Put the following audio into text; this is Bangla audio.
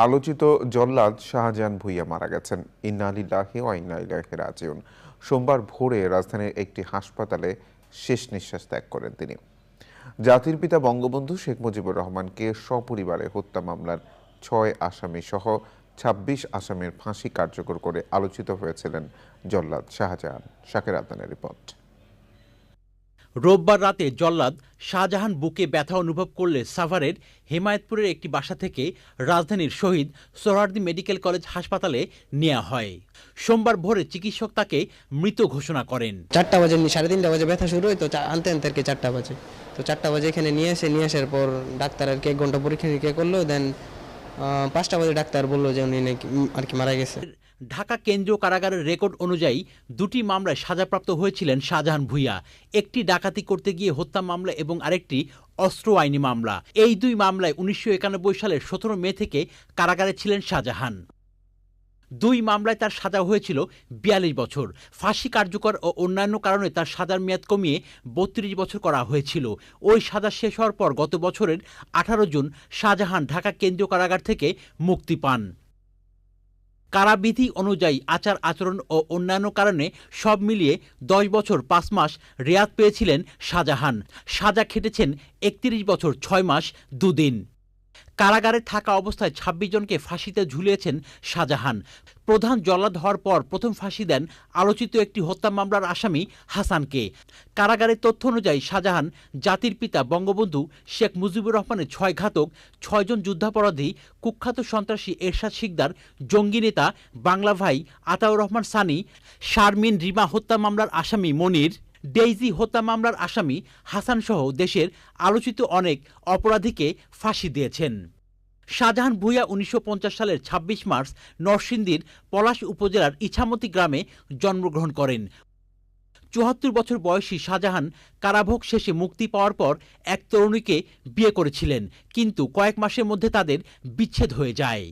আলোচিত জল্লাদ শাহজাহান ভূঁইয়া মারা গেছেন। ইন্না লিল্লাহি ওয়া ইন্না ইলাইহি রাজিউন। সোমবার ভোরে রাজধানীর একটি হাসপাতালে শেষ নিঃশ্বাস ত্যাগ করেন তিনি। জাতির পিতা বঙ্গবন্ধু শেখ মুজিবুর রহমানকে সপরিবারে হত্যা মামলার ৬ আসামি সহ ২৬ আসামির ফাঁসি কার্যকর করে আলোচিত হয়েছিলেন জল্লাদ শাহজাহান। শাকের আদনানের রিপোর্ট। রোববার রাতে জল্লাদ শাহজাহান বুকে ব্যথা অনুভব করলে সাভারের হেমায়েতপুরের একটি বাসা থেকে রাজধানীর শহীদ সোহরাওয়ার্দী মেডিকেল কলেজ হাসপাতালে নেওয়া হয়। সোমবার ভোরে চিকিৎসক তাকে মৃত ঘোষণা করেন। 4টা বাজে 3:30 বাজে ব্যথা শুরু হয়, তো আনতে আর কি 4টা বাজে। তো 4টা বাজে এখানে নিয়ে আসার পর ডাক্তার আর কি 1 ঘন্টা পরীক্ষা নিরীক্ষা করলো। দেন 5টা বাজে ডাক্তার বললো যে উনি নাকি আর কি মারা গেছে। ঢাকা কেন্দ্রীয় কারাগারের রেকর্ড অনুযায়ী 2টি মামলায় সাজাপ্রাপ্ত হয়েছিলেন শাহজাহান ভূঁইয়া। একটি ডাকাতি করতে গিয়ে হত্যা মামলা এবং আরেকটি অস্ত্র আইনি মামলা। এই 2 মামলায় 1991 সালের 17 মে থেকে কারাগারে ছিলেন শাহজাহান। 2 মামলায় তার সাজা হয়েছিল 42 বছর। ফাঁসি কার্যকর ও অন্যান্য কারণে তার সাজার মেয়াদ কমিয়ে 32 বছর করা হয়েছিল। ওই সাজা শেষ হওয়ার পর গত বছরের 18 জুন শাহজাহান ঢাকা কেন্দ্রীয় কারাগার থেকে মুক্তি পান। কারাবিধি অনুযায়ী আচার আচরণ ও অন্যান্য কারণে সব মিলিয়ে 10 বছর 5 মাস রেয়াত পেয়েছিলেন শাহজাহান। সাজা খেটেছেন 31 বছর 6 মাস 2 দিন। কারাগারে থাকা অবস্থায় 26 জনকে ফাঁসিতে ঝুলিয়েছেন শাহজাহান। প্রধান জল্লাদ হওয়ার পর প্রথম ফাঁসি দেন আলোচিত একটি হত্যা মামলার আসামি হাসানকে। কারাগারের তথ্য অনুযায়ী শাহজাহান জাতির পিতা বঙ্গবন্ধু শেখ মুজিবুর রহমানের 6 ঘাতক, 6 জন যুদ্ধাপরাধী, কুখ্যাত সন্ত্রাসী এরশাদ শিকদার, জঙ্গি নেতা বাংলা ভাই আতাউর রহমান সানি, শারমিন রিমা হত্যা মামলার আসামি মনির, ডেইজি হত্যা মামলার আসামি হাসান সহ দেশের আলোচিত অনেক অপরাধীকে ফাঁসি দিয়েছেন। শাহজাহান ভূঁইয়া 1950 সালের 26 মার্চ নরসিংদীর পলাশ উপজেলার ইছামতি গ্রামে জন্মগ্রহণ করেন। 74 বছর বয়সী শাহজাহান কারাভোগ শেষে মুক্তি পাওয়ার পর এক তরুণীকে বিয়ে করেছিলেন, কিন্তু কয়েক মাসের মধ্যে তাদের বিচ্ছেদ হয়ে যায়।